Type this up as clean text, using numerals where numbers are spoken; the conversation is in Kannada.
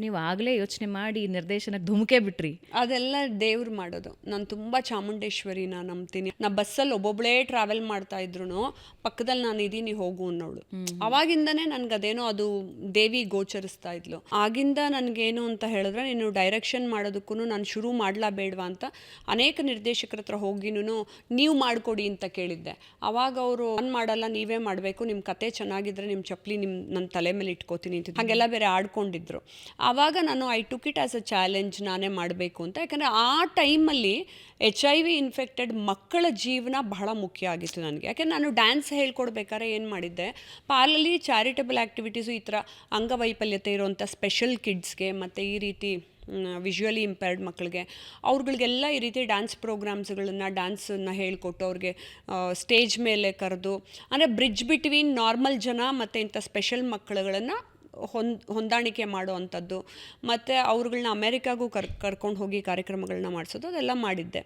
ನೀವು ಆಗಲೇ ಯೋಚನೆ ಮಾಡಿ ನಿರ್ದೇಶನಕ್ಕೆ ಧುಮುಕೆ ಬಿಟ್ರಿ. ಅದೆಲ್ಲ ದೇವ್ರು ಮಾಡೋದು. ನಾನು ತುಂಬ ಚಾಮುಂಡೇಶ್ವರಿನ ನಂಬ್ತೀನಿ. ನಾ ಬಸ್ಸಲ್ಲಿ ಒಬ್ಬೊಬ್ಬಳೇ ಟ್ರಾವೆಲ್ ಮಾಡ್ತಾ ಇದ್ರು ಪಕ್ಕದಲ್ಲಿ ನಾನು ಇದೀನಿ ಹೋಗು ಅನ್ನೋಳು. ಅವಾಗಿಂದನೇ ನನ್ಗದೇನೋ ಅದು ದೇವಿ ಗೋಚರಿಸ್ತಾ ಇದ್ಲು. ಆಗಿಂದ ನನಗೇನು ಅಂತ ಹೇಳಿದ್ರೆ, ನೀನು ಡೈರೆಕ್ಷನ್ ಮಾಡೋದಕ್ಕೂ ನಾನು ಶುರು ಮಾಡ್ಲಾ ಬೇಡವಾ ಅಂತ ಅನೇಕ ನಿರ್ದೇಶಕರ ಹತ್ರ ಹೋಗಿನೂ ನೀವು ಮಾಡಿಕೊಡಿ ಅಂತ ಕೇಳಿದ್ದೆ. ಅವಾಗ ಅವರು ನಾನು ಮಾಡಲ್ಲ, ನೀವೇ ಮಾಡಬೇಕು, ನಿಮ್ಮ ಕತೆ ಚೆನ್ನಾಗಿದ್ರೆ ನಿಮ್ಮ ಚಪ್ಪಲಿ ನನ್ನ ತಲೆ ಮೇಲೆ ಇಟ್ಕೋತೀನಿ ಅಂತ ಹಾಗೆಲ್ಲ ಬೇರೆ ಆಡ್ಕೊಂಡಿದ್ರು. ಆವಾಗ ನಾನು I took it as a challenge, ನಾನೇ ಮಾಡಬೇಕು ಅಂತ. ಯಾಕಂದರೆ ಆ ಟೈಮಲ್ಲಿ HIV ಇನ್ಫೆಕ್ಟೆಡ್ ಮಕ್ಕಳ ಜೀವನ ಬಹಳ ಮುಖ್ಯ ಆಗಿತ್ತು ನನಗೆ. ಯಾಕೆಂದರೆ ನಾನು ಡ್ಯಾನ್ಸ್ ಹೇಳ್ಕೊಡ್ಬೇಕಾದ್ರೆ ಏನು ಮಾಡಿದ್ದೆ, ಪಾರ್ಲಲ್ಲಿ ಚಾರಿಟಬಲ್ ಆ್ಯಕ್ಟಿವಿಟೀಸು ಈ ಥರ ಅಂಗವೈಫಲ್ಯತೆ ಇರೋವಂಥ ಸ್ಪೆಷಲ್ ಕಿಡ್ಸ್ಗೆ ಮತ್ತು ಈ ರೀತಿ ವಿಜುವಲಿ ಇಂಪೇರ್ಡ್ ಮಕ್ಕಳಿಗೆ ಅವ್ರುಗಳಿಗೆಲ್ಲ ಈ ರೀತಿ ಡ್ಯಾನ್ಸ್ ಪ್ರೋಗ್ರಾಮ್ಸ್ಗಳನ್ನು ಡ್ಯಾನ್ಸನ್ನು ಹೇಳಿಕೊಟ್ಟು ಅವ್ರಿಗೆ ಸ್ಟೇಜ್ ಮೇಲೆ ಕರೆದು, ಅಂದರೆ ಬ್ರಿಡ್ಜ್ ಬಿಟ್ವೀನ್ ನಾರ್ಮಲ್ ಜನ ಮತ್ತು ಇಂಥ ಸ್ಪೆಷಲ್ ಮಕ್ಕಳುಗಳನ್ನು ಹೊಂದಾಣಿಕೆ ಮಾಡೋ ಅಂಥದ್ದು, ಮತ್ತು ಅವ್ರುಗಳನ್ನ ಅಮೇರಿಕಾಗೂ ಕರ್ಕೊಂಡು ಹೋಗಿ ಕಾರ್ಯಕ್ರಮಗಳನ್ನ ಮಾಡಿಸೋದು, ಅದೆಲ್ಲ ಮಾಡಿದ್ದೆ.